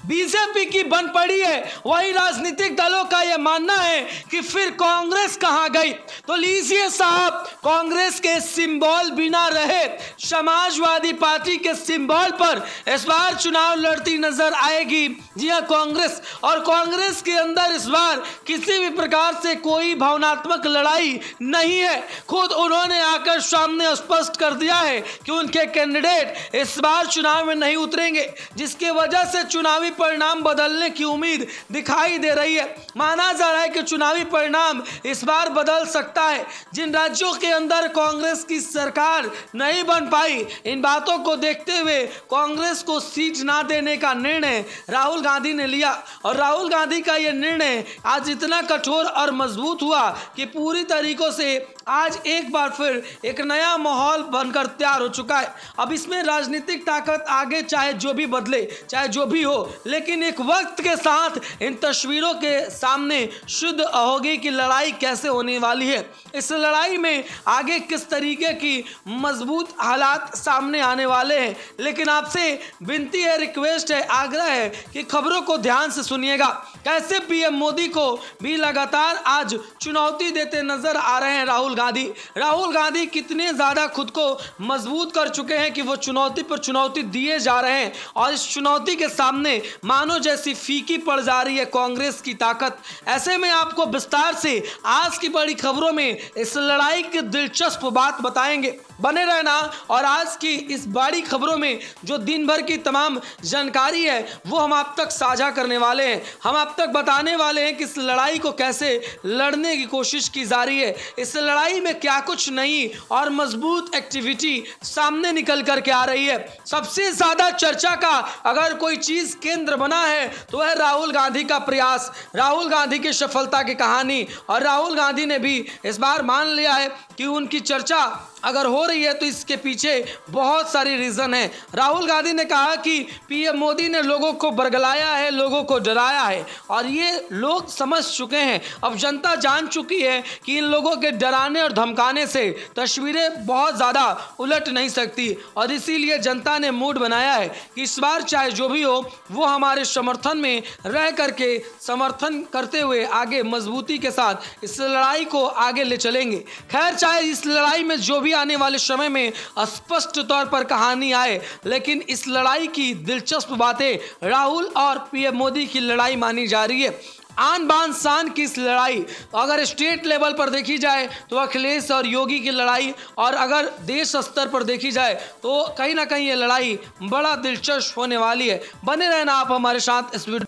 BJP की बन पड़ी है। वही राजनीतिक दलों का यह मानना है कि फिर कांग्रेस कहां गई। तो लीजिए साहब, कांग्रेस के सिंबल बिना रहे समाजवादी पार्टी के सिंबल पर इस बार चुनाव लड़ती नजर आएगी। जी हां, कांग्रेस। और कांग्रेस के अंदर इस बार किसी भी प्रकार से कोई भावनात्मक लड़ाई नहीं है। खुद उन्होंने आकर सामने स्पष्ट कर दिया है कि उनके कैंडिडेट इस बार चुनाव में नहीं उतरेंगे, जिसकी वजह से चुनावी परिणाम बदलने की उम्मीद दिखाई दे रही है। माना जा रहा है कि चुनावी परिणाम इस बार बदल सकता है। जिन राज्यों के अंदर कांग्रेस की सरकार नहीं बन पाई, इन बातों को देखते हुए कांग्रेस को सीट ना देने का निर्णय राहुल गांधी ने लिया। और राहुल गांधी का यह निर्णय आज इतना कठोर और मजबूत हुआ कि पूरी तरीकों से आज एक बार फिर एक नया माहौल बनकर तैयार हो चुका है। अब इसमें राजनीतिक ताकत आगे चाहे जो भी बदले, चाहे जो भी हो, लेकिन एक वक्त के साथ इन तस्वीरों के सामने शुद्ध होगी कि लड़ाई कैसे होने वाली है। इस लड़ाई में आगे किस तरीके की मजबूत हालात सामने आने वाले हैं। लेकिन आपसे विनती है, रिक्वेस्ट है, आग्रह है कि खबरों को ध्यान से सुनिएगा। कैसे पीएम मोदी को भी लगातार आज चुनौती देते नजर आ रहे हैं राहुल गांधी कितने ज़्यादा खुद को मजबूत कर चुके हैं कि वो चुनौती पर चुनौती दिए जा रहे हैं। और इस चुनौती के सामने मानो जैसी फीकी पड़ जा रही है कांग्रेस की ताकत। ऐसे में आपको विस्तार से आज की बड़ी खबरों में इस लड़ाई की दिलचस्प बात बताएंगे। बने रहना। और आज की इस बड़ी खबरों में जो दिन भर की तमाम जानकारी है वो हम आप तक साझा करने वाले हैं। हम आप तक बताने वाले हैं कि इस लड़ाई को कैसे लड़ने की कोशिश की जा रही है, इस लड़ाई में क्या कुछ नई और मजबूत एक्टिविटी सामने निकल करके आ रही है। सबसे ज्यादा चर्चा का अगर कोई चीज केंद्र बना है तो वह राहुल गांधी का प्रयास, राहुल गांधी की सफलता की कहानी। और राहुल गांधी ने भी इस बार मान लिया है कि उनकी चर्चा अगर हो रही है तो इसके पीछे बहुत सारी रीजन है। राहुल गांधी ने कहा कि पीएम मोदी ने लोगों को बरगलाया है, लोगों को डराया है, और ये लोग समझ चुके हैं। अब जनता जान चुकी है कि इन लोगों के डराने और धमकाने से तस्वीरें बहुत ज़्यादा उलट नहीं सकती। और इसीलिए जनता ने मूड बनाया है कि इस बार चाहे जो भी हो वो हमारे समर्थन में रह करके समर्थन करते हुए आगे मजबूती के साथ इस लड़ाई को आगे ले चलेंगे। खैर, चाहे इस लड़ाई में जो भी आने वाले समय में स्पष्ट तौर पर कहानी आए, लेकिन इस लड़ाई की दिलचस्प बातें राहुल और पीएम मोदी की लड़ाई मानी जा रही है। आन बान शान की इस लड़ाई अगर स्टेट लेवल पर देखी जाए तो अखिलेश और योगी की लड़ाई, और अगर देश स्तर पर देखी जाए तो कहीं ना कहीं ये लड़ाई बड़ा दिलचस्प होने वाली है। बने रहना आप हमारे साथ इस वीडियो।